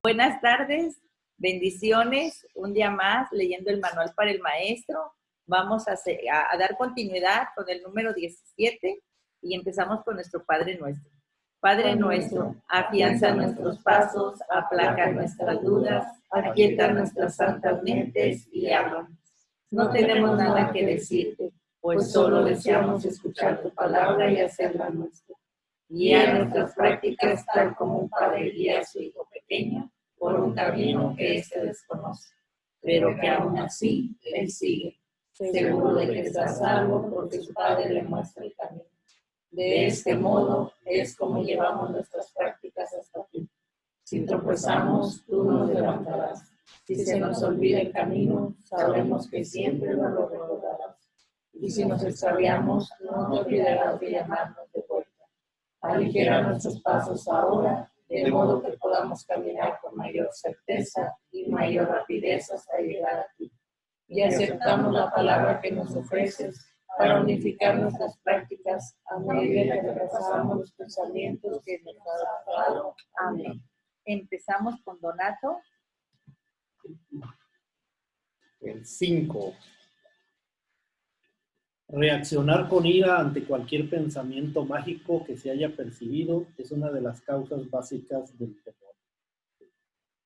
Buenas tardes, bendiciones. Un día más leyendo el manual para el maestro. Vamos a dar continuidad con el número 17 y empezamos con nuestro Padre Nuestro. Padre nuestro, afianza nuestros pasos, aplaca nuestras dudas, aquieta nuestras santas mentes y háblanos. No tenemos nada que decirte, pues solo deseamos escuchar tu palabra y hacerla nuestra. Guía nuestras prácticas tal como un padre guía a su hijo pequeño por un camino que éste desconoce, pero que aún así él sigue, seguro de que está salvo porque su padre le muestra el camino. De este modo es como llevamos nuestras prácticas hasta ti. Si tropezamos, tú nos levantarás. Si se nos olvida el camino, sabremos que siempre nos lo recordarás. Y si nos extraviamos, no te olvidarás de llamarnos de vuelta. Aligera nuestros pasos ahora, de modo que podamos caminar con mayor certeza y mayor rapidez hasta llegar a ti. Y aceptamos la palabra que nos ofreces para unificar nuestras prácticas a medida que repasamos los pensamientos que nos has dado. Amén. Empezamos con Donato. El 5. Reaccionar con ira ante cualquier pensamiento mágico que se haya percibido es una de las causas básicas del temor.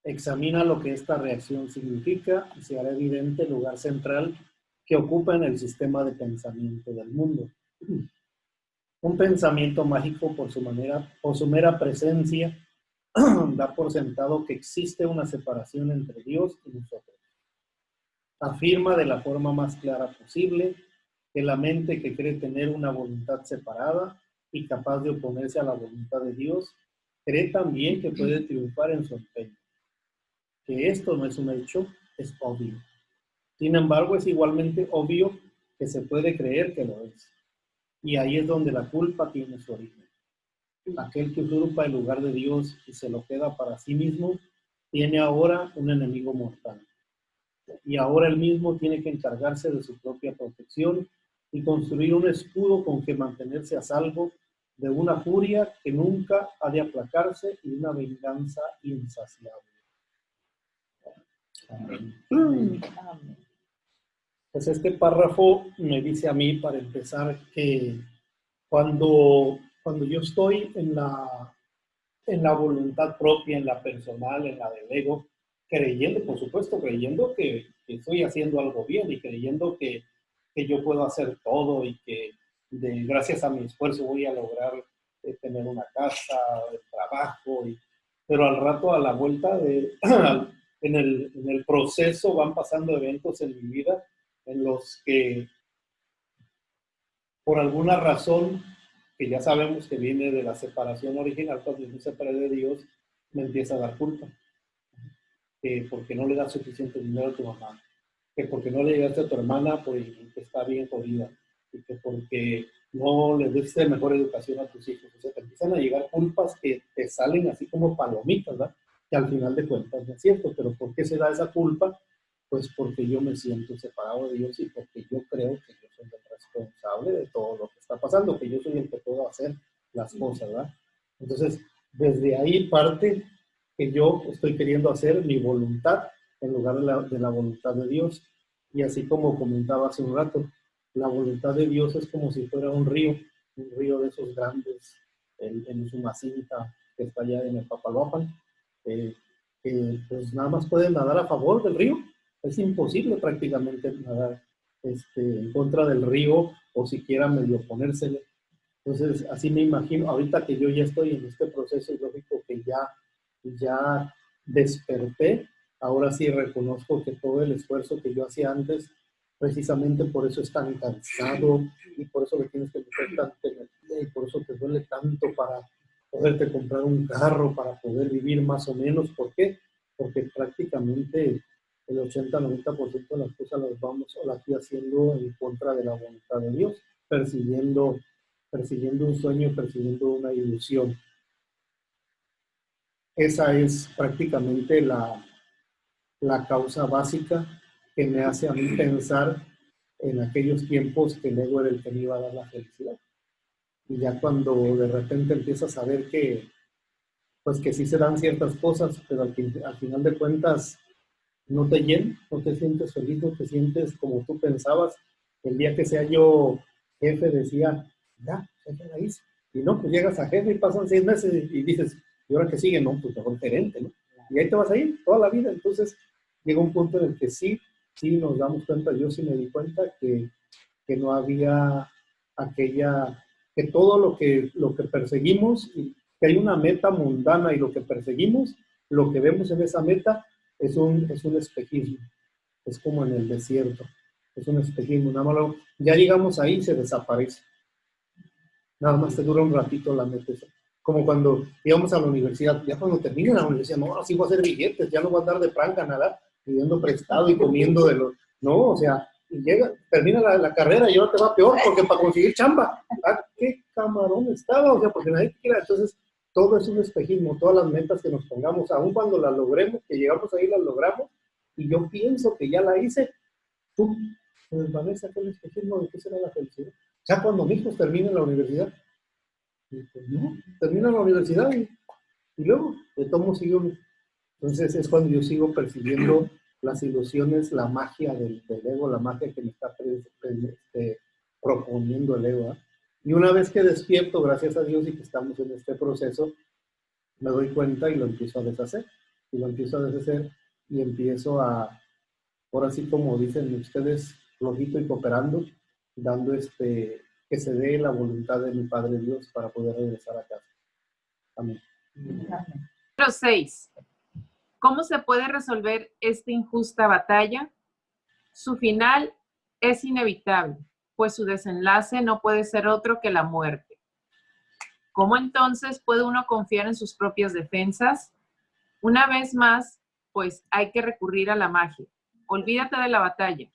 Examina lo que esta reacción significa y se hará evidente el lugar central que ocupa en el sistema de pensamiento del mundo. Un pensamiento mágico, por su mera presencia, da por sentado que existe una separación entre Dios y nosotros. Afirma de la forma más clara posible que la mente que cree tener una voluntad separada y capaz de oponerse a la voluntad de Dios, cree también que puede triunfar en su empeño. Que esto no es un hecho, es obvio. Sin embargo, es igualmente obvio que se puede creer que lo es. Y ahí es donde la culpa tiene su origen. Aquel que usurpa el lugar de Dios y se lo queda para sí mismo, tiene ahora un enemigo mortal. Y ahora él mismo tiene que encargarse de su propia protección y construir un escudo con que mantenerse a salvo de una furia que nunca ha de aplacarse y una venganza insaciable. Amén. Amén. Pues este párrafo me dice a mí, para empezar, que cuando yo estoy en la voluntad propia, en la personal, en la del ego, creyendo, por supuesto, creyendo que estoy haciendo algo bien y creyendo que yo puedo hacer todo y que gracias a mi esfuerzo voy a lograr tener una casa, trabajo, pero al rato, a la vuelta, en el proceso van pasando eventos en mi vida en los que por alguna razón que ya sabemos que viene de la separación original, cuando yo me separé de Dios, me empieza a dar culpa. Que porque no le das suficiente dinero a tu mamá, que porque no le llegaste a tu hermana, pues que está bien jodida, y que porque no le diste mejor educación a tus hijos. O sea, te empiezan a llegar culpas que te salen así como palomitas, ¿verdad? Que al final de cuentas no es cierto, pero ¿por qué se da esa culpa? Pues porque yo me siento separado de Dios y porque yo creo que yo soy el responsable de todo lo que está pasando, que yo soy el que puedo hacer las cosas, ¿verdad? Entonces, desde ahí parte que yo estoy queriendo hacer mi voluntad en lugar de la voluntad de Dios. Y así como comentaba hace un rato, la voluntad de Dios es como si fuera un río de esos grandes en Sumacinta, que está allá en el Papaloapan, que pues nada más pueden nadar a favor del río. Es imposible prácticamente nadar en contra del río o siquiera medio oponérsele. Entonces, así me imagino, ahorita que yo ya estoy en este proceso, es lógico que ya desperté, ahora sí reconozco que todo el esfuerzo que yo hacía antes, precisamente por eso es tan cansado y por eso le tienes que meter tanta energía y por eso te duele tanto para poderte comprar un carro, para poder vivir más o menos. ¿Por qué? Porque prácticamente el 80-90% de las cosas las estoy haciendo en contra de la voluntad de Dios, persiguiendo un sueño, persiguiendo una ilusión. Esa es prácticamente la causa básica que me hace a mí pensar en aquellos tiempos que el ego era el que me iba a dar la felicidad. Y ya cuando de repente empiezas a ver que pues que sí se dan ciertas cosas, pero al final de cuentas no te llena, no te sientes feliz, no te sientes como tú pensabas. El día que sea yo jefe decía, ya la hice. Y no, pues llegas a jefe y pasan 6 meses y dices, ¿y ahora qué sigue? No, pues mejor gerente, ¿no? Y ahí te vas a ir toda la vida. Entonces llega un punto en el que sí nos damos cuenta, yo sí me di cuenta que no había aquella, que todo lo que perseguimos, que hay una meta mundana y lo que perseguimos, lo que vemos en esa meta es un espejismo, es como en el desierto, es un espejismo, nada más ya llegamos ahí y se desaparece, nada más te dura un ratito la meta esa. Como cuando íbamos a la universidad, ya cuando termina la universidad, no, así voy a hacer billetes, ya no voy a andar de pranga nada, pidiendo prestado y comiendo de los, no, o sea, y llega, termina la carrera y ahora te va peor porque para conseguir chamba, qué camarón estaba, o sea, porque nadie quiera, entonces todo es un espejismo, todas las metas que nos pongamos, aun cuando las logremos, que llegamos ahí las logramos, y yo pienso que ya la hice, tú, se desvanece aquel espejismo de qué será la felicidad. Ya cuando mis hijos terminen la universidad, y pues no, terminan la universidad y luego de todo sigue uno. Entonces es cuando yo sigo percibiendo las ilusiones, la magia del ego, la magia que me está proponiendo el ego. Y una vez que despierto, gracias a Dios y que estamos en este proceso, me doy cuenta y lo empiezo a deshacer. Y lo empiezo a deshacer y empiezo a, ahora sí como dicen ustedes, flojito y cooperando, dando que se dé la voluntad de mi Padre Dios para poder regresar a casa. Amén. Número 6. ¿Cómo se puede resolver esta injusta batalla? Su final es inevitable, pues su desenlace no puede ser otro que la muerte. ¿Cómo entonces puede uno confiar en sus propias defensas? Una vez más, pues hay que recurrir a la magia. Olvídate de la batalla,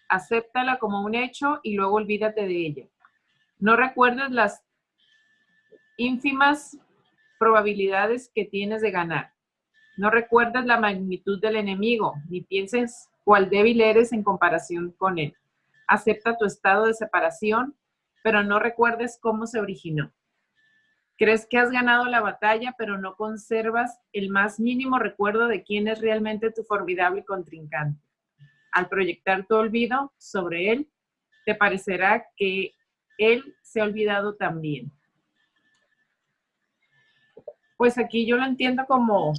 acéptala como un hecho y luego olvídate de ella. No recuerdes las ínfimas probabilidades que tienes de ganar. No recuerdes la magnitud del enemigo, ni pienses cuál débil eres en comparación con él. Acepta tu estado de separación, pero no recuerdes cómo se originó. Crees que has ganado la batalla, pero no conservas el más mínimo recuerdo de quién es realmente tu formidable contrincante. Al proyectar tu olvido sobre él, te parecerá que él se ha olvidado también. Pues aquí yo lo entiendo como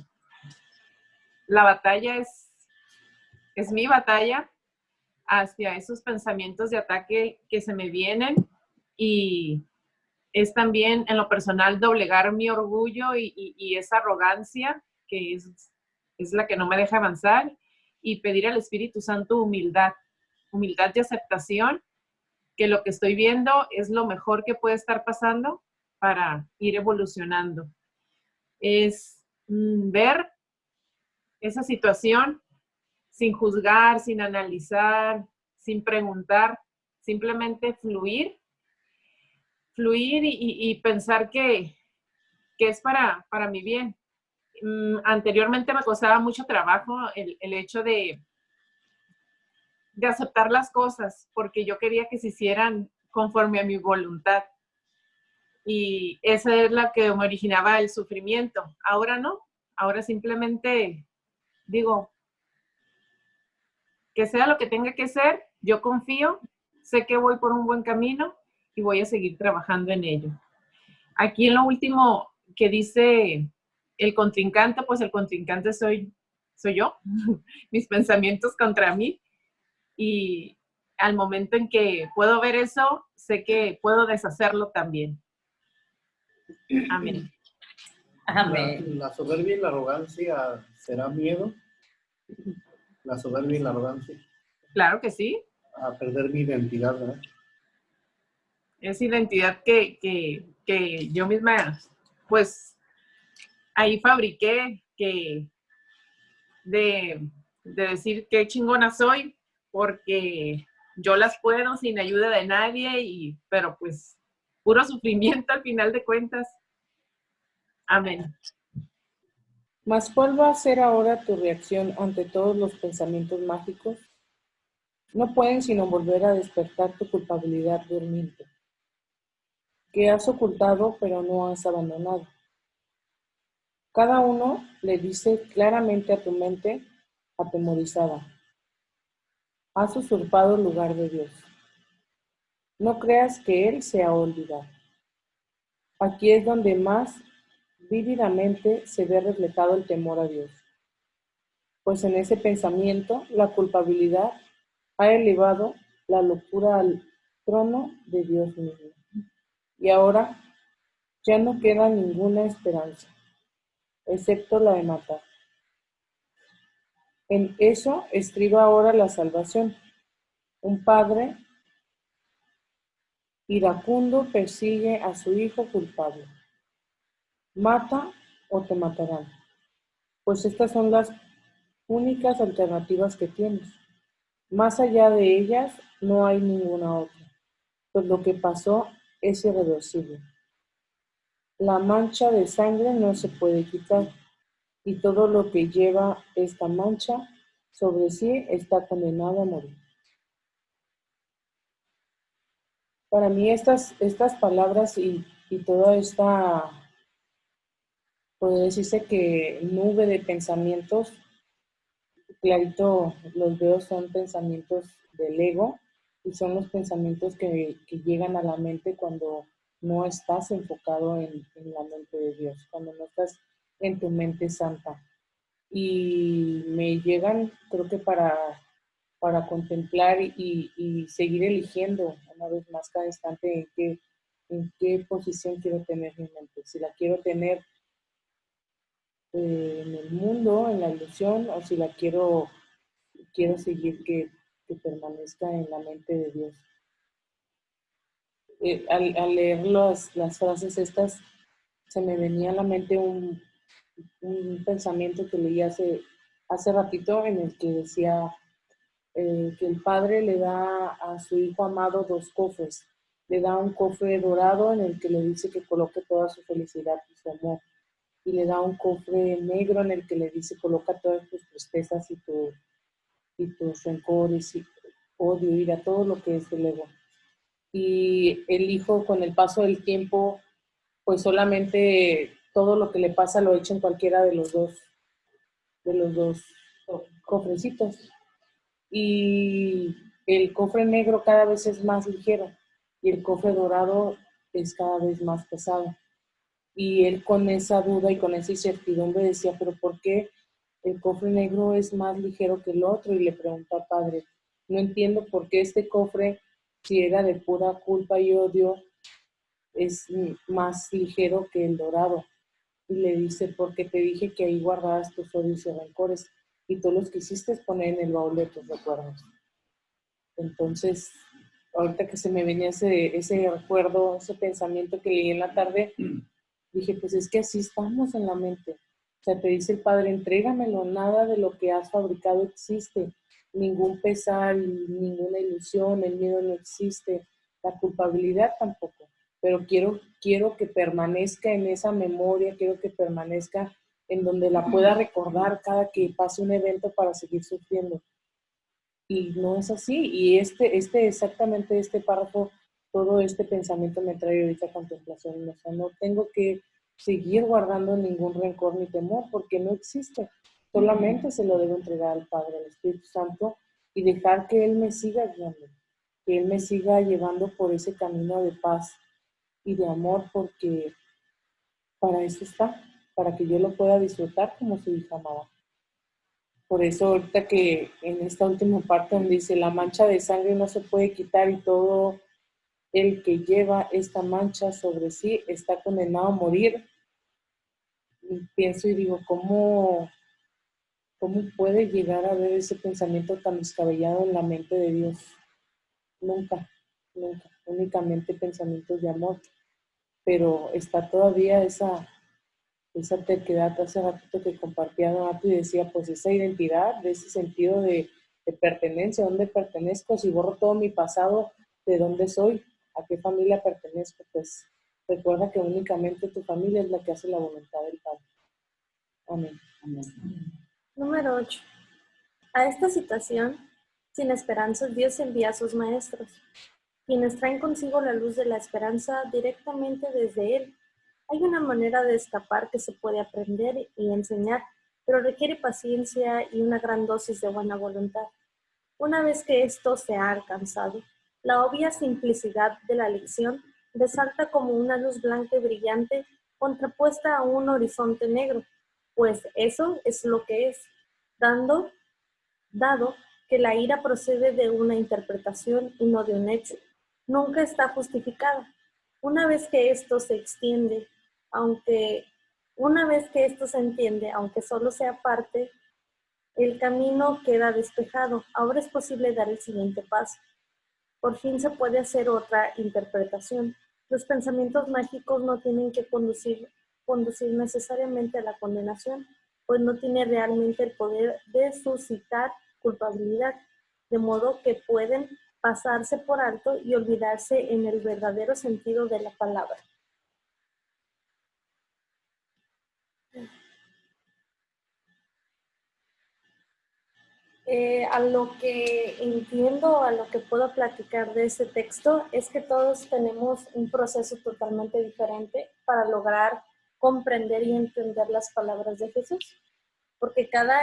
la batalla es mi batalla hacia esos pensamientos de ataque que se me vienen, y es también en lo personal doblegar mi orgullo y esa arrogancia que es la que no me deja avanzar, y pedir al Espíritu Santo humildad y aceptación, que lo que estoy viendo es lo mejor que puede estar pasando para ir evolucionando. Es ver esa situación sin juzgar, sin analizar, sin preguntar, simplemente fluir y pensar que es para mi bien. Anteriormente me costaba mucho trabajo el hecho de aceptar las cosas, porque yo quería que se hicieran conforme a mi voluntad. Y esa es la que me originaba el sufrimiento. Ahora no, ahora simplemente digo, que sea lo que tenga que ser, yo confío, sé que voy por un buen camino y voy a seguir trabajando en ello. Aquí en lo último que dice el contrincante, pues el contrincante soy yo, mis pensamientos contra mí, y al momento en que puedo ver eso, sé que puedo deshacerlo también. Amén. Amén. La soberbia y la arrogancia será miedo. La soberbia y la arrogancia. Claro que sí. A perder mi identidad, ¿verdad? Es identidad que yo misma, pues, ahí fabriqué, que de decir qué chingona soy, porque yo las puedo sin ayuda de nadie, pero pues puro sufrimiento al final de cuentas. Amén. Mas, ¿cuál va a ser ahora tu reacción ante todos los pensamientos mágicos? No pueden sino volver a despertar tu culpabilidad durmiente, que has ocultado pero no has abandonado. Cada uno le dice claramente a tu mente atemorizada: has usurpado el lugar de Dios. No creas que Él se ha olvidado. Aquí es donde más vívidamente se ve reflejado el temor a Dios, pues en ese pensamiento la culpabilidad ha elevado la locura al trono de Dios mismo. Y ahora ya no queda ninguna esperanza, excepto la de matar. En eso estriba ahora la salvación. Un padre iracundo persigue a su hijo culpable. Mata o te matarán, pues estas son las únicas alternativas que tienes. Más allá de ellas no hay ninguna otra, pues lo que pasó es irreversible. La mancha de sangre no se puede quitar, y todo lo que lleva esta mancha sobre sí está condenado a morir. Para mí estas palabras y toda esta, puede decirse que nube de pensamientos, clarito los veo, son pensamientos del ego y son los pensamientos que llegan a la mente cuando no estás enfocado en la mente de Dios, cuando no estás en tu mente santa. Y me llegan, creo que para contemplar y seguir eligiendo una vez más cada instante en qué posición quiero tener mi mente. Si la quiero tener en el mundo, en la ilusión, o si la quiero seguir que permanezca en la mente de Dios. Al leer las frases estas, se me venía a la mente un pensamiento que leí hace ratito en el que decía que el padre le da a su hijo amado 2 cofres. Le da un cofre dorado en el que le dice que coloque toda su felicidad y su amor. Y le da un cofre negro en el que le dice coloca todas tus tristezas y tus rencores y odio, ira, todo lo que es el ego. Y el hijo con el paso del tiempo, pues solamente todo lo que le pasa lo echa en cualquiera de los dos cofrecitos. Y el cofre negro cada vez es más ligero y el cofre dorado es cada vez más pesado. Y él con esa duda y con esa incertidumbre decía, pero ¿por qué el cofre negro es más ligero que el otro? Y le preguntó al padre, no entiendo por qué este cofre, si era de pura culpa y odio, es más ligero que el dorado. Y le dice, porque te dije que ahí guardabas tus odios y rencores y tú los quisiste poner en el baúl de tus recuerdos. Entonces, ahorita que se me venía ese recuerdo, ese pensamiento que leí en la tarde, dije, pues es que así estamos en la mente. O sea, te dice el Padre, entrégamelo, nada de lo que has fabricado existe, ningún pesar, ninguna ilusión, el miedo no existe, la culpabilidad tampoco, pero quiero que permanezca en esa memoria, quiero que permanezca en donde la pueda recordar cada que pase un evento para seguir sufriendo. Y no es así, y exactamente este párrafo, todo este pensamiento me trae ahorita a contemplación, o sea, no tengo que seguir guardando ningún rencor ni temor, porque no existe, solamente se lo debo entregar al Padre, al Espíritu Santo, y dejar que Él me siga guiando, que Él me siga llevando por ese camino de paz y de amor, porque para eso está, para que yo lo pueda disfrutar como su hija amada. Por eso ahorita que en esta última parte donde dice la mancha de sangre no se puede quitar y todo el que lleva esta mancha sobre sí está condenado a morir, y pienso y digo, ¿cómo puede llegar a haber ese pensamiento tan descabellado en la mente de Dios? Nunca, nunca, únicamente pensamientos de amor, pero está todavía esa terquedad. Hace ratito que compartía Donato y decía, pues esa identidad, de ese sentido de pertenencia, ¿dónde pertenezco? Si borro todo mi pasado, ¿de dónde soy? ¿A qué familia pertenezco? Pues recuerda que únicamente tu familia es la que hace la voluntad del Padre. Amén. Amén. Número 8. A esta situación, sin esperanzas, Dios envía a sus maestros, quienes traen consigo la luz de la esperanza directamente desde Él, Hay una manera de escapar que se puede aprender y enseñar, pero requiere paciencia y una gran dosis de buena voluntad. Una vez que esto se ha alcanzado, la obvia simplicidad de la lección resalta como una luz blanca y brillante contrapuesta a un horizonte negro, pues eso es lo que es, dado que la ira procede de una interpretación y no de un hecho. Nunca está justificada. Una vez que esto se extiende, una vez que esto se entiende, aunque solo sea parte, el camino queda despejado. Ahora es posible dar el siguiente paso. Por fin se puede hacer otra interpretación. Los pensamientos mágicos no tienen que conducir necesariamente a la condenación, pues no tiene realmente el poder de suscitar culpabilidad, de modo que pueden pasarse por alto y olvidarse en el verdadero sentido de la palabra. A lo que entiendo, a lo que puedo platicar de ese texto, es que todos tenemos un proceso totalmente diferente para lograr comprender y entender las palabras de Jesús. Porque cada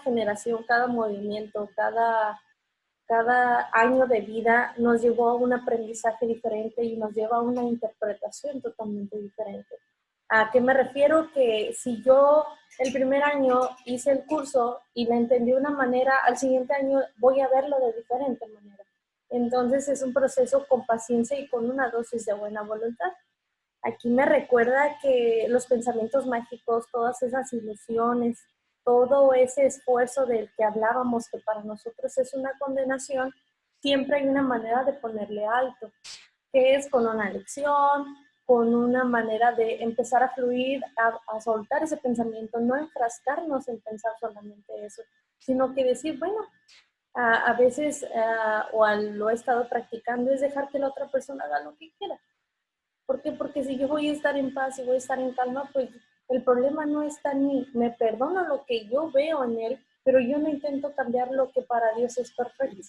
generación, cada movimiento, cada año de vida nos llevó a un aprendizaje diferente y nos lleva a una interpretación totalmente diferente. ¿A qué me refiero? Que si yo el primer año hice el curso y lo entendí de una manera, al siguiente año voy a verlo de diferente manera. Entonces es un proceso con paciencia y con una dosis de buena voluntad. Aquí me recuerda que los pensamientos mágicos, todas esas ilusiones, todo ese esfuerzo del que hablábamos, que para nosotros es una condenación, siempre hay una manera de ponerle alto, que es con una lección, con una manera de empezar a fluir, a soltar ese pensamiento, no enfrascarnos en pensar solamente eso, sino que decir, bueno, a veces, lo he estado practicando, es dejar que la otra persona haga lo que quiera. ¿Por qué? Porque si yo voy a estar en paz y voy a estar en calma, pues el problema no está en mí. Me perdono lo que yo veo en él, pero yo no intento cambiar lo que para Dios es perfecto.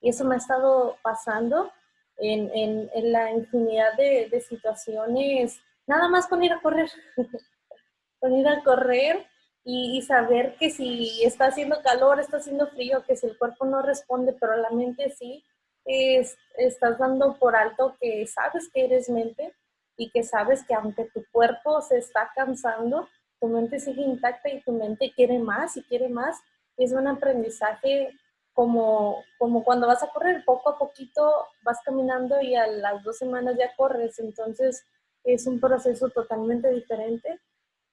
Y eso me ha estado pasando en la infinidad de situaciones, nada más con ir a correr. Con ir a correr y saber que si está haciendo calor, está haciendo frío, que si el cuerpo no responde, pero la mente sí, estás dando por alto que sabes que eres mente y que sabes que aunque tu cuerpo se está cansando, tu mente sigue intacta y tu mente quiere más y quiere más. Es un aprendizaje como cuando vas a correr, poco a poquito vas caminando y a las 2 semanas ya corres, entonces es un proceso totalmente diferente.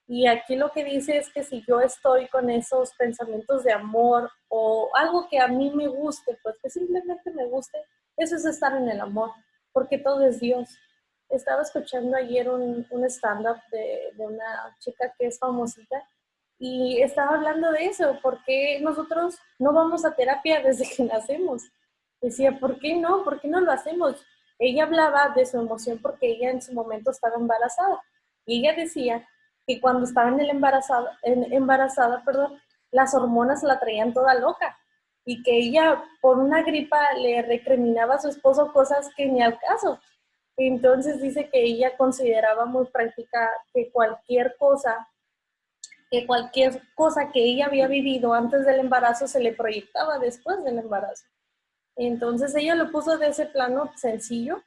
Y aquí lo que dice es que si yo estoy con esos pensamientos de amor o algo que a mí me guste, pues que simplemente me guste, eso es estar en el amor, porque todo es Dios. Estaba escuchando ayer un stand-up de una chica que es famosita y estaba hablando de eso, porque nosotros no vamos a terapia desde que nacemos. Decía, ¿por qué no? ¿Por qué no lo hacemos? Ella hablaba de su emoción porque ella en su momento estaba embarazada y ella decía que cuando estaba embarazada, las hormonas la traían toda loca y que ella por una gripa le recriminaba a su esposo cosas que ni al caso. Entonces dice que ella consideraba muy práctica que cualquier cosa que ella había vivido antes del embarazo se le proyectaba después del embarazo. Entonces ella lo puso de ese plano sencillo,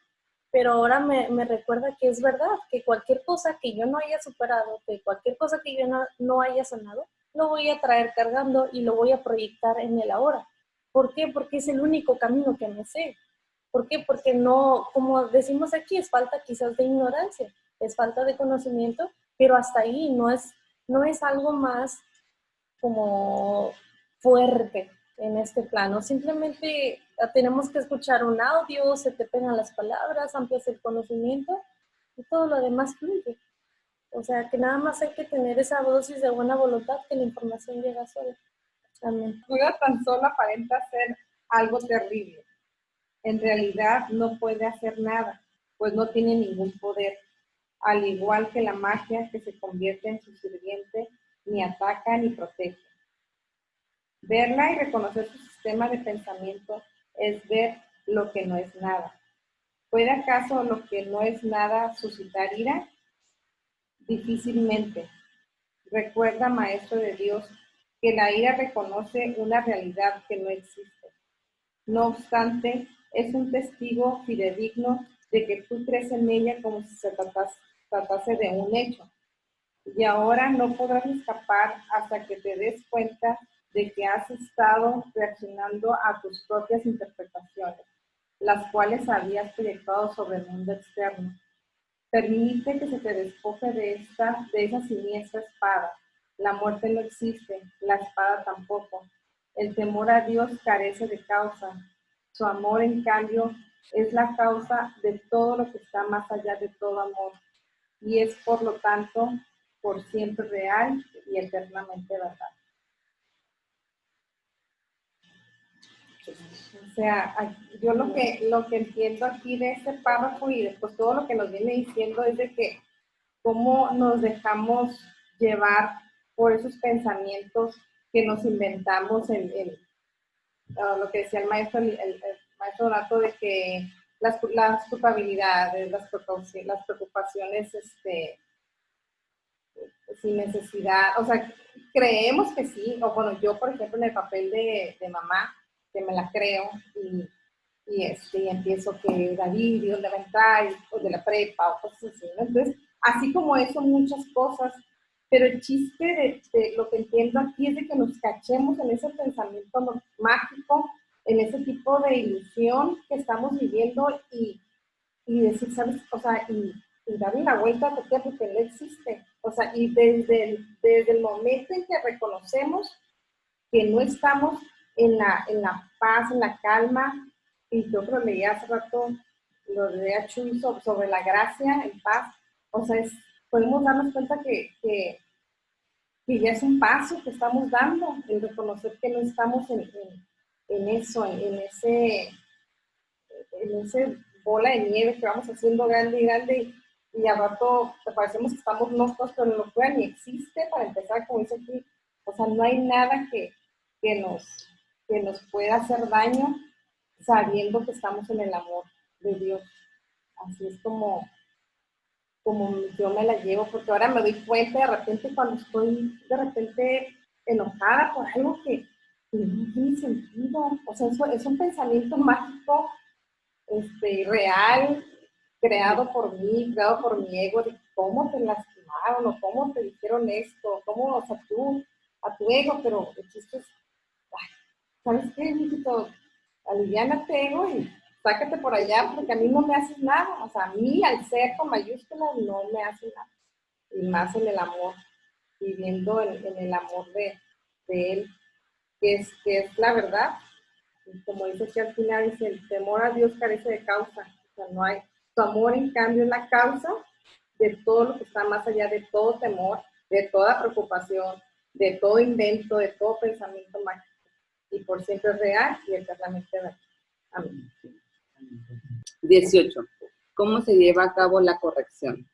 pero ahora me recuerda que es verdad, que cualquier cosa que yo no haya superado, que cualquier cosa que yo no haya sanado, lo voy a traer cargando y lo voy a proyectar en el ahora. ¿Por qué? Porque es el único camino que me sé. ¿Por qué? Porque no, como decimos aquí, es falta quizás de ignorancia, es falta de conocimiento, pero hasta ahí no es algo más como fuerte en este plano. Simplemente tenemos que escuchar un audio, se te pegan las palabras, amplias el conocimiento y todo lo demás fluye. O sea, que nada más hay que tener esa dosis de buena voluntad que la información llega sola. Amén. Juega tan solo aparenta ser algo terrible. En realidad no puede hacer nada, pues no tiene ningún poder. Al igual que la magia que se convierte en su sirviente, ni ataca ni protege. Verla y reconocer su sistema de pensamiento es ver lo que no es nada, ¿Puede acaso lo que no es nada suscitar ira? Difícilmente. Recuerda, Maestro de Dios, que la ira reconoce una realidad que no existe. No obstante, es un testigo fidedigno de que tú crees en ella como si se tratase de un hecho. Y ahora no podrás escapar hasta que te des cuenta de que has estado reaccionando a tus propias interpretaciones, las cuales habías proyectado sobre el mundo externo. Permite que se te despoje de esa siniestra espada. La muerte no existe, la espada tampoco. El temor a Dios carece de causa. Su amor, en cambio, es la causa de todo lo que está más allá de todo amor. Y es, por lo tanto, por siempre real y eternamente verdad. O sea, yo lo que entiendo aquí de este párrafo y después todo lo que nos viene diciendo es de que cómo nos dejamos llevar por esos pensamientos que nos inventamos lo que decía el maestro Donato, de que las culpabilidades, las preocupaciones sin necesidad, o sea, creemos que sí, o bueno, yo por ejemplo en el papel de mamá, que me la creo y empiezo que David, ¿y dónde va a entrar? O de la prepa, o cosas así, ¿no? Entonces, así como eso, muchas cosas, pero el chiste de lo que entiendo aquí es de que nos cachemos en ese pensamiento mágico, en ese tipo de ilusión que estamos viviendo y decir, ¿sabes? O sea, y darle la vuelta a porque no existe. O sea, y desde el momento en que reconocemos que no estamos en la paz, en la calma, y yo creo que leí hace rato lo de Chuy sobre la gracia, en paz, o sea, podemos darnos cuenta que ya es un paso que estamos dando, el reconocer que no estamos en ese bola de nieve que vamos haciendo grande y grande, y al rato te parecemos que estamos locos, pero no fuera ni existe, para empezar, como dice aquí, o sea, no hay nada que nos pueda hacer daño sabiendo que estamos en el amor de Dios. Así es como yo me la llevo, porque ahora me doy cuenta de repente cuando estoy de repente enojada por algo que no tiene sentido. O sea, es un pensamiento mágico, real, creado por mí, creado por mi ego, de cómo te lastimaron o cómo te dijeron esto, cómo, o sea, tú, a tu ego, pero el chiste es, ¿sabes qué, mijito? Aliviánate, ego, y sácate por allá, porque a mí no me haces nada. O sea, a mí, al ser con mayúsculas, no me hace nada. Y más en el amor, viviendo en el amor de Él, que es la verdad. Y como dice aquí al final, dice, el temor a Dios carece de causa. O sea, no hay. Tu amor, en cambio, es la causa de todo lo que está más allá de todo temor, de toda preocupación, de todo invento, de todo pensamiento mágico. Y por siempre es real y eternamente verdad. Amén. 18. ¿Cómo se lleva a cabo la corrección?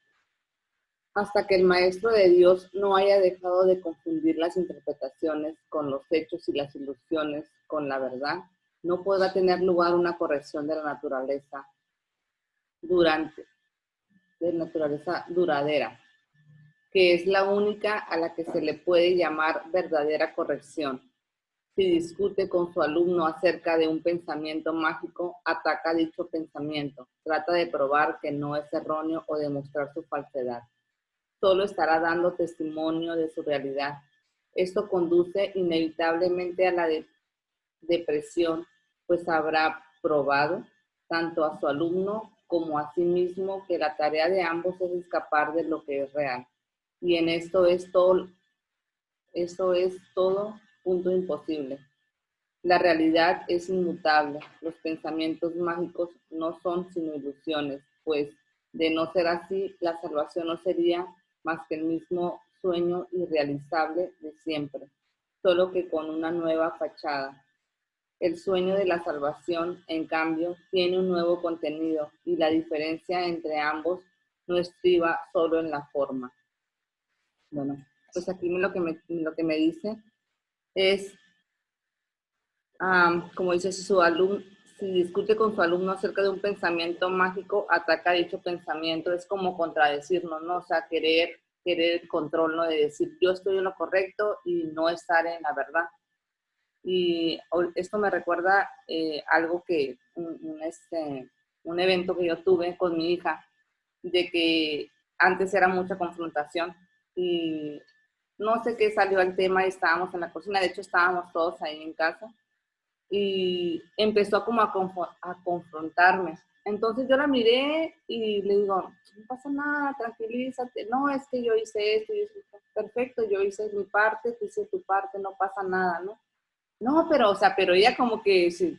Hasta que el Maestro de Dios no haya dejado de confundir las interpretaciones con los hechos y las ilusiones con la verdad, no podrá tener lugar una corrección de la naturaleza duradera, que es la única a la que se le puede llamar verdadera corrección. Si discute con su alumno acerca de un pensamiento mágico, ataca dicho pensamiento, trata de probar que no es erróneo o demostrar su falsedad. Solo estará dando testimonio de su realidad. Esto conduce inevitablemente a la depresión, pues habrá probado tanto a su alumno como a sí mismo que la tarea de ambos es escapar de lo que es real. Y en esto es todo punto imposible. La realidad es inmutable. Los pensamientos mágicos no son sino ilusiones, pues de no ser así, la salvación no sería más que el mismo sueño irrealizable de siempre, solo que con una nueva fachada. El sueño de la salvación, en cambio, tiene un nuevo contenido y la diferencia entre ambos no estriba solo en la forma. Bueno, pues aquí lo que me dice es, como dice, si discute con su alumno acerca de un pensamiento mágico, ataca dicho pensamiento. Es como contradecirnos, ¿no? O sea, querer el control, ¿no? De decir, yo estoy en lo correcto y no estar en la verdad. Y esto me recuerda algo que, un evento que yo tuve con mi hija, de que antes era mucha confrontación y no sé qué salió al tema y estábamos en la cocina, de hecho estábamos todos ahí en casa y empezó como a confrontarme. Entonces yo la miré y le digo, no pasa nada, tranquilízate, no, es que yo hice esto, perfecto, yo hice mi parte, tú hice tu parte, no pasa nada, ¿no? No, pero, o sea, pero ella como que, sí,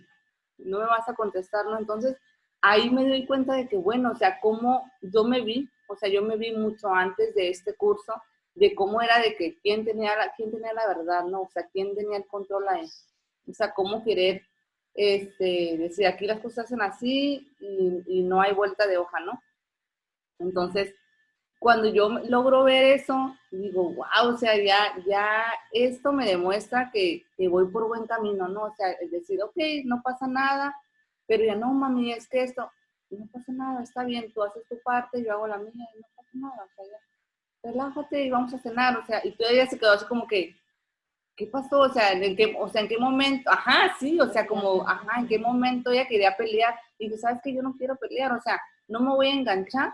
no me vas a contestar, ¿no? Entonces, ahí me doy cuenta de que, bueno, o sea, cómo yo me vi, o sea, yo me vi mucho antes de este curso, de cómo era de que quién tenía la verdad, ¿no? O sea, quién tenía el control ahí. O sea, cómo querer, decir, aquí las cosas se hacen así y no hay vuelta de hoja, ¿no? Entonces, cuando yo logro ver eso, digo, wow, o sea, ya esto me demuestra que voy por buen camino, ¿no? O sea, es decir, ok, no pasa nada, pero ya no, mami, es que esto, no pasa nada, está bien, tú haces tu parte, yo hago la mía, y no pasa nada, o sea, ya, relájate y vamos a cenar, o sea, y todavía se quedó así como que, ¿qué pasó? O sea, ¿en qué momento? Ajá, sí, o sea, como, ajá, ¿en qué momento ella quería pelear? Y dije, ¿sabes qué? Yo no quiero pelear, o sea, no me voy a enganchar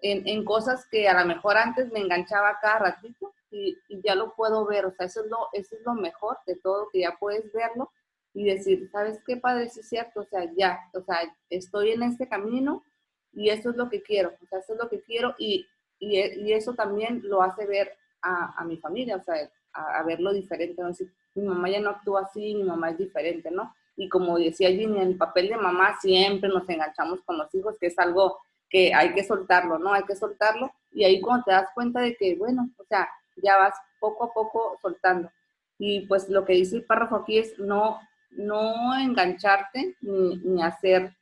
en cosas que a lo mejor antes me enganchaba cada ratito y ya lo puedo ver, o sea, eso es lo mejor de todo, que ya puedes verlo y decir, ¿sabes qué, padre? Sí es cierto, o sea, ya, o sea, estoy en este camino y eso es lo que quiero, o sea, eso es lo que quiero y eso también lo hace ver a mi familia, o sea, a verlo diferente, ¿no? Decir, mi mamá ya no actúa así, mi mamá es diferente, ¿no? Y como decía Ginny, en el papel de mamá siempre nos enganchamos con los hijos, que es algo que hay que soltarlo, ¿no? Hay que soltarlo y ahí cuando te das cuenta de que, bueno, o sea, ya vas poco a poco soltando. Y pues lo que dice el párrafo aquí es no engancharte ni hacer,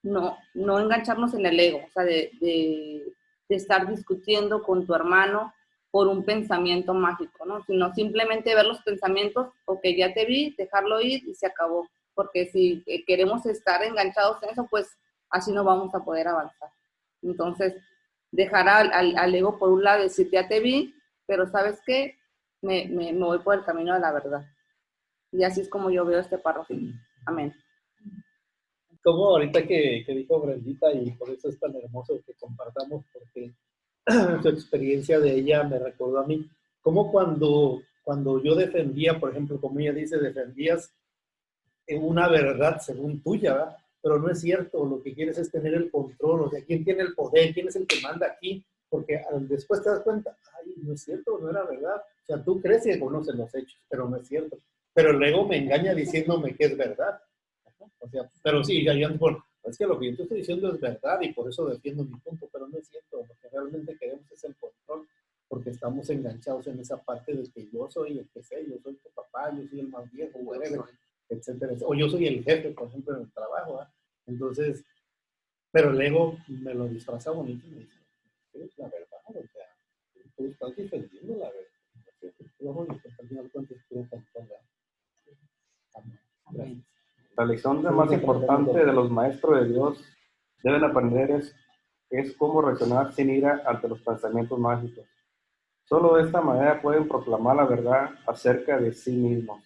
no engancharnos en el ego, o sea, de estar discutiendo con tu hermano por un pensamiento mágico, ¿no? Sino simplemente ver los pensamientos, ok, ya te vi, dejarlo ir y se acabó. Porque si queremos estar enganchados en eso, pues así no vamos a poder avanzar. Entonces, dejar al ego por un lado y decir, ya te vi, pero ¿sabes qué? Me voy por el camino de la verdad. Y así es como yo veo este párrafo. Amén. Como ahorita que dijo Brendita, y por eso es tan hermoso que compartamos, porque su experiencia de ella me recordó a mí, como cuando yo defendía, por ejemplo, como ella dice, defendías una verdad según tuya, ¿verdad? Pero no es cierto, lo que quieres es tener el control, o sea, ¿quién tiene el poder? ¿Quién es el que manda aquí? Porque después te das cuenta, ay, no es cierto, no era verdad. O sea, tú crees que conoces los hechos, pero no es cierto. Pero luego me engaña diciéndome que es verdad. O sea, pero sí, ya bueno, es que lo que yo te estoy diciendo es verdad y por eso defiendo mi punto, pero no es cierto. Lo que realmente queremos es el control, porque estamos enganchados en esa parte de que yo soy el que sé, yo soy tu papá, yo soy el más viejo, whatever, etcétera. O yo soy el jefe, por ejemplo, en el trabajo, ¿eh? Entonces, pero el ego me lo disfraza bonito y me dice, es la verdad, o sea, tú estás defendiendo la verdad. Al final cuentas tú controlas. Amén. La lección más importante de los maestros de Dios deben aprender es cómo reaccionar sin ira ante los pensamientos mágicos. Solo de esta manera pueden proclamar la verdad acerca de sí mismos.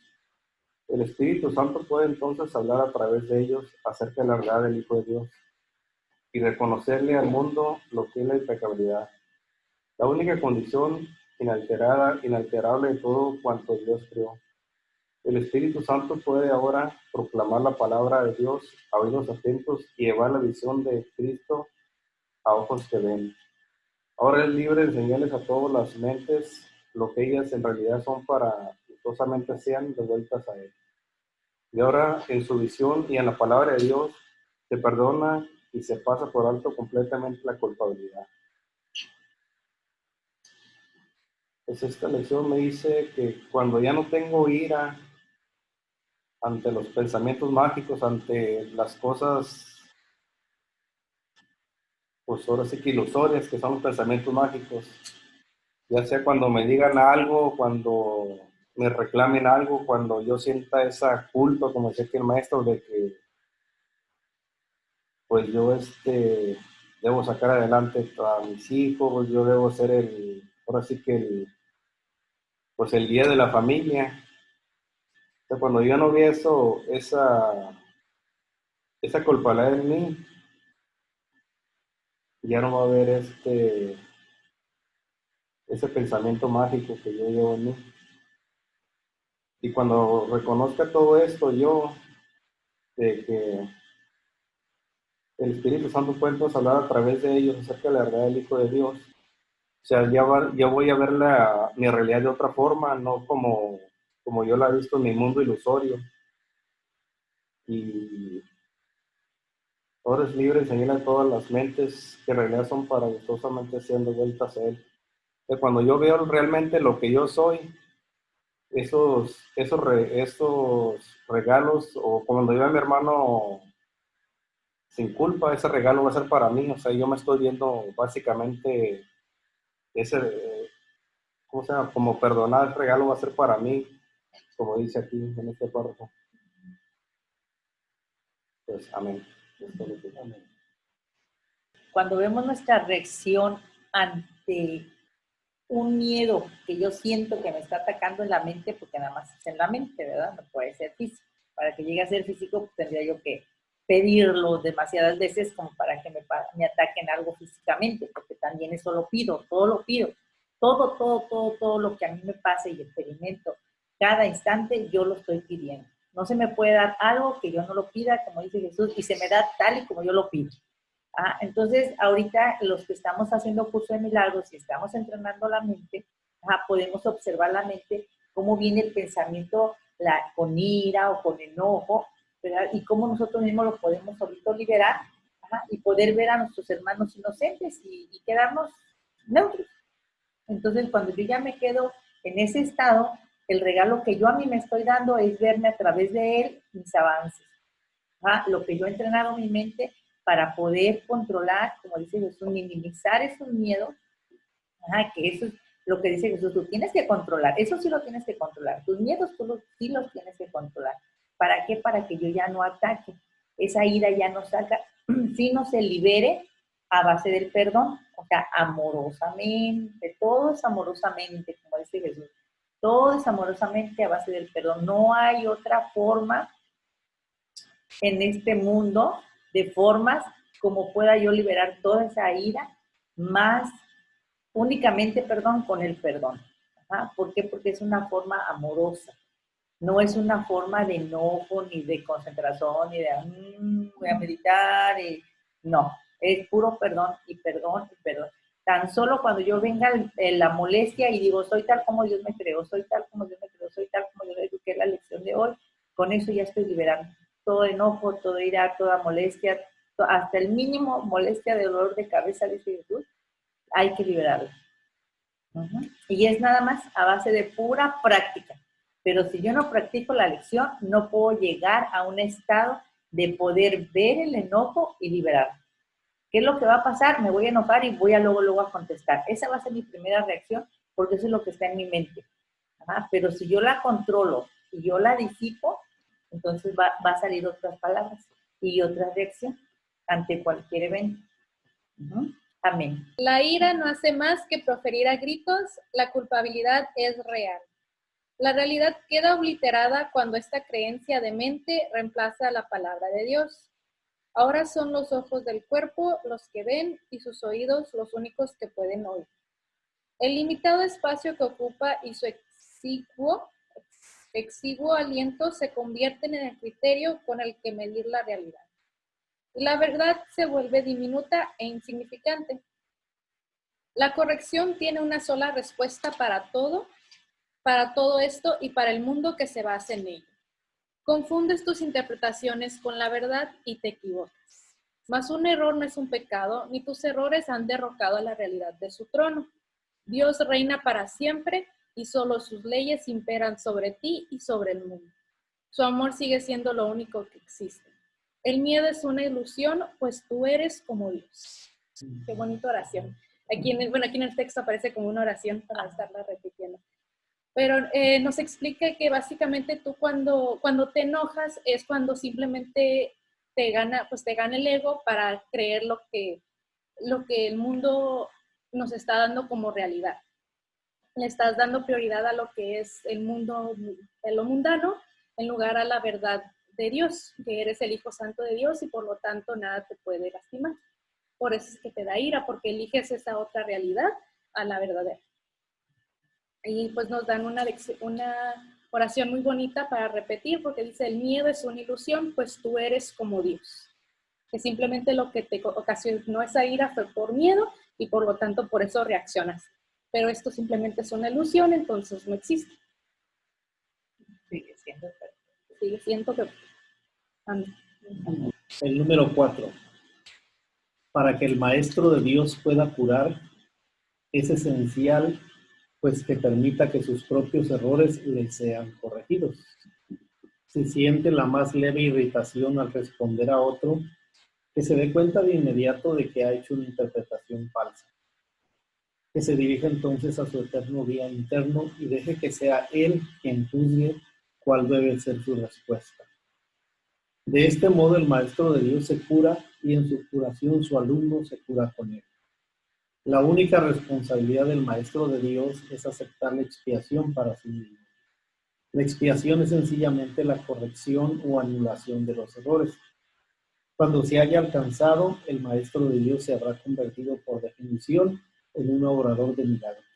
El Espíritu Santo puede entonces hablar a través de ellos acerca de la verdad del Hijo de Dios y reconocerle al mundo lo que es la impecabilidad. La única condición inalterable de todo cuanto Dios creó. El Espíritu Santo puede ahora proclamar la palabra de Dios a oídos atentos y llevar la visión de Cristo a ojos que ven. Ahora es libre de enseñarles a todas las mentes lo que ellas en realidad son para que gustosamente sean devueltas a Él. Y ahora en su visión y en la palabra de Dios se perdona y se pasa por alto completamente la culpabilidad. Pues esta lección me dice que cuando ya no tengo ira ante los pensamientos mágicos, ante las cosas, pues ahora sí que ilusorias, que son los pensamientos mágicos, ya sea cuando me digan algo, cuando me reclamen algo, cuando yo sienta esa culpa, como decía aquí el maestro, de que pues yo debo sacar adelante a mis hijos, yo debo ser ahora sí que pues el guía de la familia. O sea, cuando yo no vi esa culpabilidad en mí, ya no va a haber ese pensamiento mágico que yo llevo en mí. Y cuando reconozca todo esto yo, de que el Espíritu Santo puede entonces hablar a través de ellos acerca de la verdad del Hijo de Dios, o sea, ya voy a ver mi realidad de otra forma, no como yo la he visto en mi mundo ilusorio. Y todo es libre, enseñar a todas las mentes que en realidad son para gustosamente siendo vueltas a Él. Entonces, cuando yo veo realmente lo que yo soy, esos regalos, o cuando yo veo a mi hermano sin culpa, ese regalo va a ser para mí. O sea, yo me estoy viendo básicamente ¿cómo se llama? Como perdonar, el regalo va a ser para mí, como dice aquí en este párrafo. Pues amén. Amén. Cuando vemos nuestra reacción ante un miedo que yo siento que me está atacando en la mente, porque nada más es en la mente, ¿verdad? No puede ser físico. Para que llegue a ser físico, pues tendría yo que pedirlo demasiadas veces como para que me ataquen algo físicamente, porque también eso lo pido, todo lo pido. Todo lo que a mí me pase y experimento cada instante, yo lo estoy pidiendo. No se me puede dar algo que yo no lo pida, como dice Jesús, y se me da tal y como yo lo pido. Entonces, ahorita los que estamos haciendo curso de milagros y estamos entrenando la mente, podemos observar la mente, cómo viene el pensamiento con ira o con enojo, ¿verdad? Y cómo nosotros mismos lo podemos ahorita liberar, y poder ver a nuestros hermanos inocentes y quedarnos neutros. Entonces, cuando yo ya me quedo en ese estado, el regalo que yo a mí me estoy dando es verme a través de él mis avances. Lo que yo he entrenado mi mente para poder controlar, como dice Jesús, minimizar esos miedos, que eso es lo que dice Jesús, tú tienes que controlar, eso sí lo tienes que controlar, tus miedos tú sí los tienes que controlar. ¿Para qué? Para que yo ya no ataque, esa ira ya no salga, sino se libere a base del perdón, o sea, amorosamente, todo es amorosamente, como dice Jesús, todo es amorosamente a base del perdón. No hay otra forma en este mundo de formas como pueda yo liberar toda esa ira, más únicamente, perdón, con el perdón. ¿Por qué? Porque es una forma amorosa. No es una forma de enojo, ni de concentración, ni de voy a meditar. No, es puro perdón y perdón y perdón. Tan solo cuando yo venga la molestia y digo, soy tal como Dios me creó, soy tal como Dios me creó, soy tal como Dios me creó, que es la lección de hoy, con eso ya estoy liberando. Todo enojo, todo ira, toda molestia, hasta el mínimo molestia de dolor de cabeza, dice Jesús, hay que liberarlo. Y es nada más a base de pura práctica. Pero si yo no practico la lección, no puedo llegar a un estado de poder ver el enojo y liberarlo. ¿Qué es lo que va a pasar? Me voy a enojar y voy a luego a contestar. Esa va a ser mi primera reacción, porque eso es lo que está en mi mente. Pero si yo la controlo y yo la disipo, entonces va a salir otras palabras y otra reacción ante cualquier evento. Amén. La ira no hace más que proferir a gritos, la culpabilidad es real. La realidad queda obliterada cuando esta creencia de mente reemplaza la palabra de Dios. Ahora son los ojos del cuerpo los que ven y sus oídos los únicos que pueden oír. El limitado espacio que ocupa y su exiguo aliento se convierten en el criterio con el que medir la realidad. La verdad se vuelve diminuta e insignificante. La corrección tiene una sola respuesta para todo esto y para el mundo que se basa en ello. Confundes tus interpretaciones con la verdad y te equivocas. Mas un error no es un pecado, ni tus errores han derrocado a la realidad de su trono. Dios reina para siempre y solo sus leyes imperan sobre ti y sobre el mundo. Su amor sigue siendo lo único que existe. El miedo es una ilusión, pues tú eres como Dios. Qué bonita oración. Aquí en el texto aparece como una oración para estarla repitiendo. Pero nos explica que básicamente tú cuando te enojas es cuando simplemente te gana el ego para creer lo que el mundo nos está dando como realidad. Le estás dando prioridad a lo que es el mundo, a lo mundano, en lugar a la verdad de Dios, que eres el Hijo Santo de Dios y por lo tanto nada te puede lastimar. Por eso es que te da ira, porque eliges esa otra realidad a la verdadera. Y pues nos dan una oración muy bonita para repetir, porque dice, el miedo es una ilusión, pues tú eres como Dios. Que simplemente lo que te ocasionó esa ira fue por miedo y por lo tanto por eso reaccionas. Pero esto simplemente es una ilusión, entonces no existe. Sigue siendo perfecto. Sigue siendo que... El número 4. Para que el Maestro de Dios pueda curar, es esencial pues que permita que sus propios errores le sean corregidos. Si siente la más leve irritación al responder a otro, que se dé cuenta de inmediato de que ha hecho una interpretación falsa. Que se dirija entonces a su eterno guía interno y deje que sea él quien juzgue cuál debe ser su respuesta. De este modo el Maestro de Dios se cura y en su curación su alumno se cura con él. La única responsabilidad del Maestro de Dios es aceptar la expiación para sí mismo. La expiación es sencillamente la corrección o anulación de los errores. Cuando se haya alcanzado, el Maestro de Dios se habrá convertido por definición en un obrador de milagros.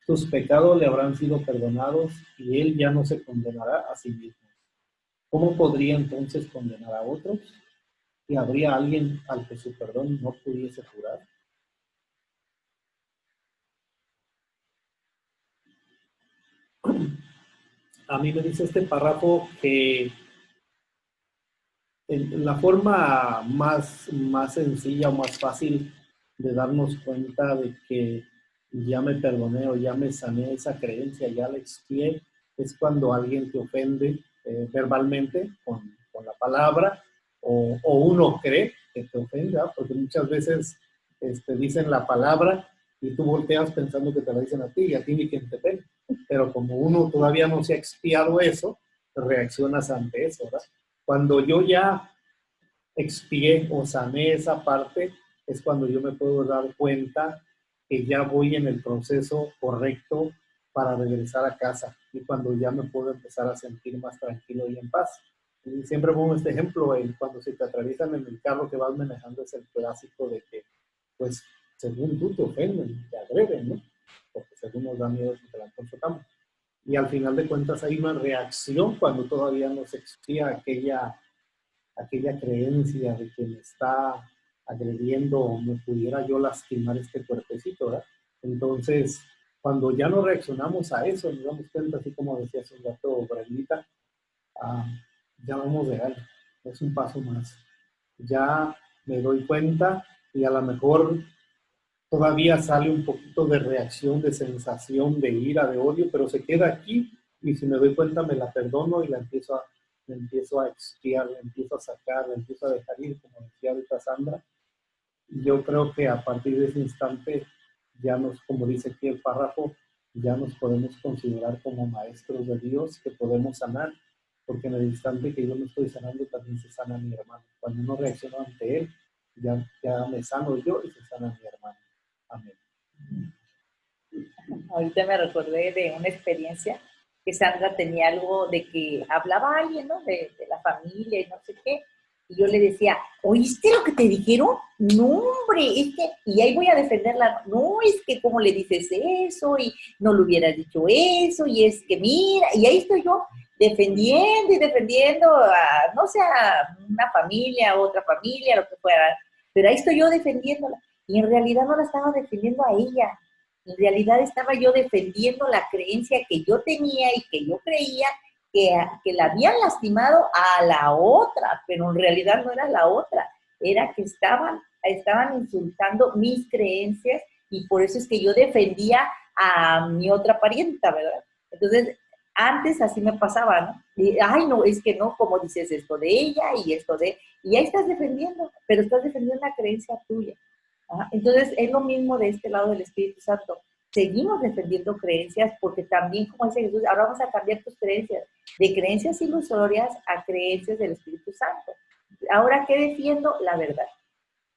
Sus pecados le habrán sido perdonados y él ya no se condenará a sí mismo. ¿Cómo podría entonces condenar a otros? ¿Y habría alguien al que su perdón no pudiese curar? A mí me dice este párrafo que la forma más sencilla o más fácil de darnos cuenta de que ya me perdoné o ya me sané esa creencia, ya la expié, es cuando alguien te ofende verbalmente con la palabra o uno cree que te ofenda, porque muchas veces dicen la palabra y tú volteas pensando que te la dicen a ti y a ti ni quien te pele. Pero como uno todavía no se ha expiado eso, reaccionas ante eso, ¿verdad? Cuando yo ya expié o sané esa parte, es cuando yo me puedo dar cuenta que ya voy en el proceso correcto para regresar a casa y cuando ya me puedo empezar a sentir más tranquilo y en paz. Y siempre pongo este ejemplo, cuando se te atraviesan en el carro que vas manejando, es el clásico de que, pues, según tú te ofenden, te agreden, ¿no? Porque según nos da miedo que te la chocamos. Y al final de cuentas hay una reacción cuando todavía no se expía aquella creencia de que me está agrediendo o me pudiera yo lastimar este cuerpecito, ¿verdad? Entonces, cuando ya no reaccionamos a eso, nos damos cuenta, así como decía hace un rato Brendita, ya vamos de algo, es un paso más. Ya me doy cuenta y a lo mejor todavía sale un poquito de reacción, de sensación, de ira, de odio, pero se queda aquí y si me doy cuenta me la perdono y la empiezo a expiar, la empiezo a sacar, la empiezo a dejar ir, como decía ahorita Sandra. Yo creo que a partir de ese instante ya como dice aquí el párrafo, ya nos podemos considerar como maestros de Dios que podemos sanar, porque en el instante que yo me estoy sanando también se sana mi hermano. Cuando uno reacciona ante él, ya me sano yo y se sana mi hermano. Amén. Ahorita me recordé de una experiencia que Sandra tenía algo de que hablaba a alguien, ¿no? De la familia y no sé qué. Y yo le decía, ¿oíste lo que te dijeron? No, hombre, es que, y ahí voy a defenderla. No, es que cómo le dices eso y no le hubieras dicho eso y es que mira, y ahí estoy yo defendiendo a, no sé, a una familia, a otra familia, lo que fuera, pero ahí estoy yo defendiéndola. Y en realidad no la estaba defendiendo a ella. En realidad estaba yo defendiendo la creencia que yo tenía y que yo creía que la habían lastimado a la otra, pero en realidad no era la otra. Era que estaban insultando mis creencias y por eso es que yo defendía a mi otra parienta, ¿verdad? Entonces, antes así me pasaba, ¿no? Y, ay, no, es que no, como dices esto de ella y esto de... Y ahí estás defendiendo, pero estás defendiendo una creencia tuya. ¿Ah? Entonces, es lo mismo de este lado del Espíritu Santo. Seguimos defendiendo creencias porque también, como dice Jesús, ahora vamos a cambiar tus creencias, de creencias ilusorias a creencias del Espíritu Santo. ¿ahora qué defiendo? La verdad.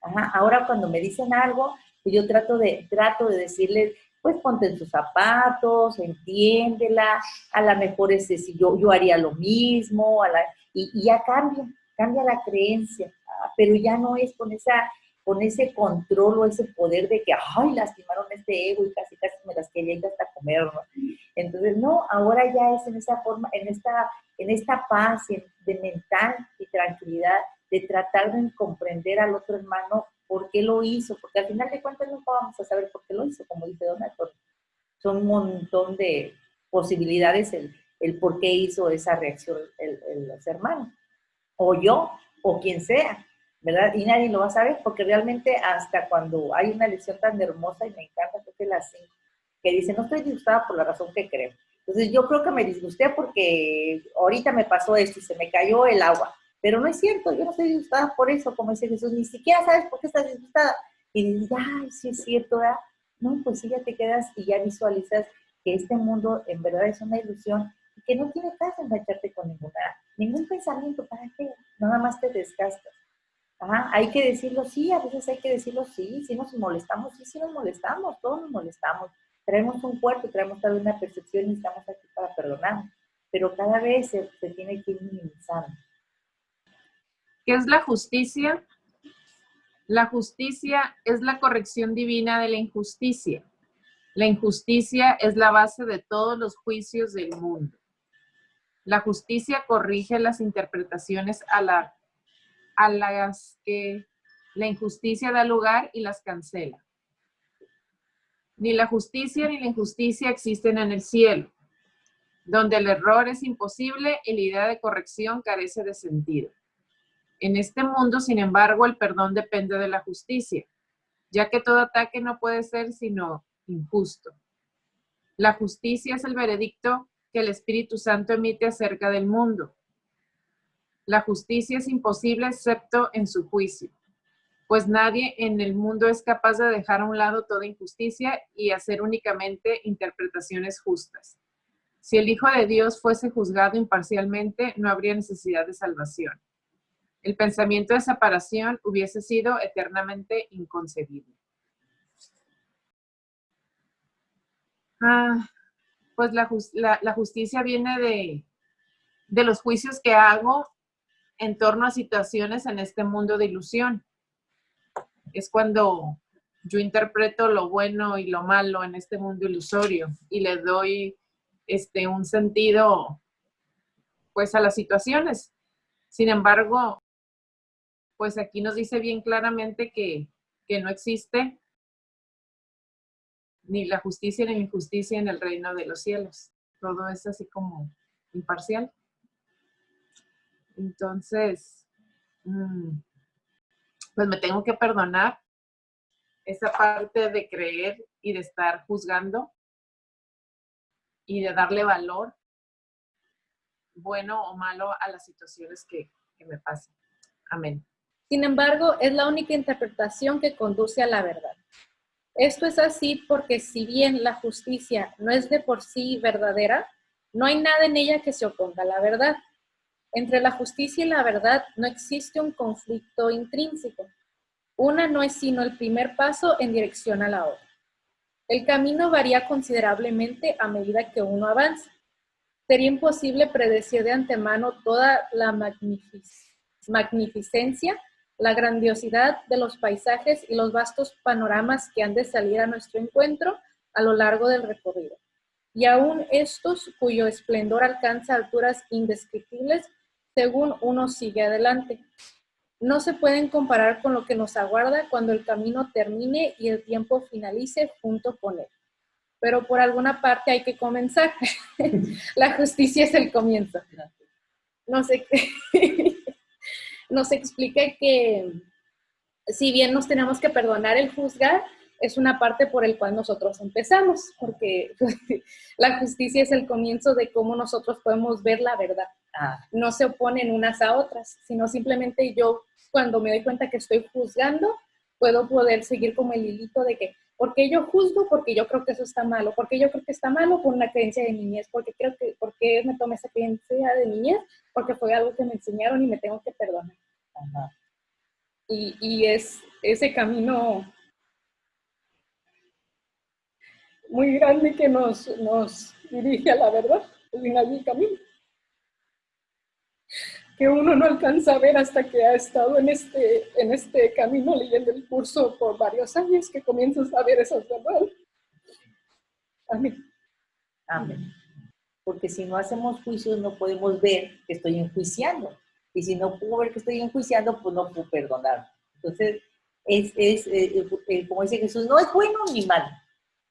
Ajá, ahora cuando me dicen algo, pues yo trato de decirles, pues ponte en sus zapatos, entiéndela, a lo mejor si yo haría lo mismo, y ya cambia la creencia, pero ya no es con ese control o ese poder de que, ay, lastimaron este ego y casi me las quería ir hasta comer, ¿no? Entonces, no, ahora ya es en esa forma, en esta paz de mental y tranquilidad, de tratar de comprender al otro hermano por qué lo hizo, porque al final de cuentas nunca vamos a saber por qué lo hizo, como dice Don Antonio. Son un montón de posibilidades el por qué hizo esa reacción los hermanos, o yo, o quien sea, ¿verdad? Y nadie lo va a saber, porque realmente hasta cuando hay una lección tan hermosa, y me encanta, creo que las 5, que dice, no estoy disgustada por la razón que creo. Entonces yo creo que me disgusté porque ahorita me pasó esto y se me cayó el agua. Pero no es cierto, yo no estoy disgustada por eso, como dice Jesús, ni siquiera sabes por qué estás disgustada. Y dices, ay, sí es cierto, ¿verdad? No, pues sí, ya te quedas y ya visualizas que este mundo en verdad es una ilusión y que no tiene caso engancharte con ningún pensamiento. ¿Para qué? Nada más te desgastas. Ajá, hay que decirlo sí, a veces hay que decirlo sí, si nos molestamos, sí nos molestamos, todos nos molestamos. Traemos un cuerpo, traemos toda una percepción y estamos aquí para perdonar, pero cada vez se tiene que ir minimizando. ¿Qué es la justicia? La justicia es la corrección divina de la injusticia. La injusticia es la base de todos los juicios del mundo. La justicia corrige las interpretaciones a las que la injusticia da lugar y las cancela. Ni la justicia ni la injusticia existen en el cielo. Donde el error es imposible y la idea de corrección carece de sentido. En este mundo, sin embargo, el perdón depende de la justicia, ya que todo ataque no puede ser sino injusto. La justicia es el veredicto que el Espíritu Santo emite acerca del mundo. La justicia es imposible excepto en su juicio, pues nadie en el mundo es capaz de dejar a un lado toda injusticia y hacer únicamente interpretaciones justas. Si el Hijo de Dios fuese juzgado imparcialmente, no habría necesidad de salvación. El pensamiento de separación hubiese sido eternamente inconcebible. Pues la justicia viene de los juicios que hago en torno a situaciones en este mundo de ilusión. Es cuando yo interpreto lo bueno y lo malo en este mundo ilusorio y le doy un sentido pues a las situaciones. Sin embargo, pues aquí nos dice bien claramente que no existe ni la justicia ni la injusticia en el reino de los cielos. Todo es así como imparcial. Entonces, pues me tengo que perdonar esa parte de creer y de estar juzgando y de darle valor, bueno o malo, a las situaciones que me pasan. Amén. Sin embargo, es la única interpretación que conduce a la verdad. Esto es así porque si bien la justicia no es de por sí verdadera, no hay nada en ella que se oponga a la verdad. Entre la justicia y la verdad no existe un conflicto intrínseco. Una no es sino el primer paso en dirección a la otra. El camino varía considerablemente a medida que uno avanza. Sería imposible predecir de antemano toda la magnificencia, la grandiosidad de los paisajes y los vastos panoramas que han de salir a nuestro encuentro a lo largo del recorrido. Y aún estos, cuyo esplendor alcanza alturas indescriptibles según uno sigue adelante, no se pueden comparar con lo que nos aguarda cuando el camino termine y el tiempo finalice junto con él. Pero por alguna parte hay que comenzar. La justicia es el comienzo. Nos explica que si bien nos tenemos que perdonar el juzgar, es una parte por el cual nosotros empezamos, porque la justicia es el comienzo de cómo nosotros podemos ver la verdad. No se oponen unas a otras, sino simplemente yo, cuando me doy cuenta que estoy juzgando, puedo poder seguir como el hilito de que, ¿por qué yo juzgo? Porque yo creo que eso está malo. Porque yo creo que está malo por una creencia de niñez. ¿Por qué me tomé esa creencia de niñez? Porque fue algo que me enseñaron y me tengo que perdonar. Ajá. Y es ese camino muy grande que nos dirige a la verdad, al final del camino, que uno no alcanza a ver hasta que ha estado en este camino leyendo el curso por varios años, que comienzas a ver esas verdades. Amén. Amén. Porque si no hacemos juicios no podemos ver que estoy enjuiciando. Y si no puedo ver que estoy enjuiciando, pues no puedo perdonar. Entonces, como dice Jesús, no es bueno ni malo.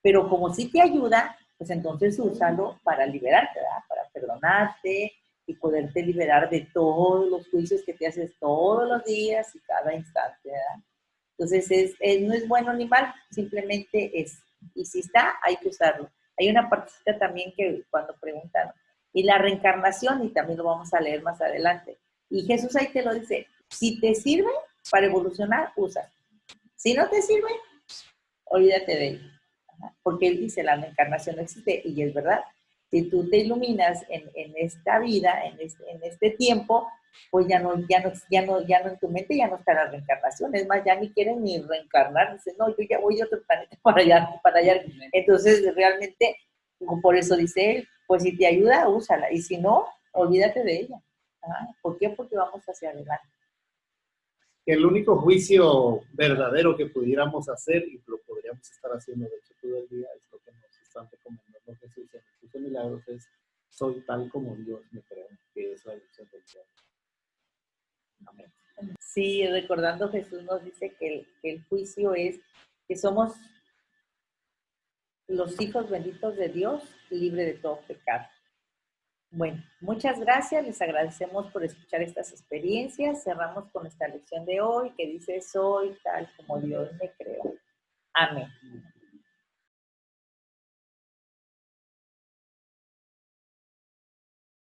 Pero como sí te ayuda, pues entonces úsalo para liberarte, ¿verdad? Para perdonarte y poderte liberar de todos los juicios que te haces todos los días y cada instante, ¿verdad? Entonces, no es bueno ni mal, simplemente es. Y si está, hay que usarlo. Hay una partecita también que cuando preguntan, y la reencarnación, y también lo vamos a leer más adelante. Y Jesús ahí te lo dice, si te sirve para evolucionar, usa. Si no te sirve, olvídate de ello. Porque él dice, la reencarnación no existe, y es verdad. Si tú te iluminas en esta vida, en este tiempo, pues ya no en tu mente ya no está la reencarnación. Es más, ya ni quieren ni reencarnar. Dicen, no, yo ya voy a otro planeta para allá. Entonces, realmente, por eso dice él, pues si te ayuda, úsala. Y si no, olvídate de ella. ¿Por qué? Porque vamos hacia adelante. El único juicio verdadero que pudiéramos hacer, y lo podríamos estar haciendo de hecho todo el día, es lo que nos están recomendando Jesús en el curso de milagros, es soy tal como Dios me creó, que es la elección del cielo. Amén. Sí, recordando Jesús nos dice que el juicio es que somos los hijos benditos de Dios, libre de todo pecado. Bueno, muchas gracias, les agradecemos por escuchar estas experiencias. Cerramos con esta lección de hoy que dice, soy tal como Dios me creó. Amén.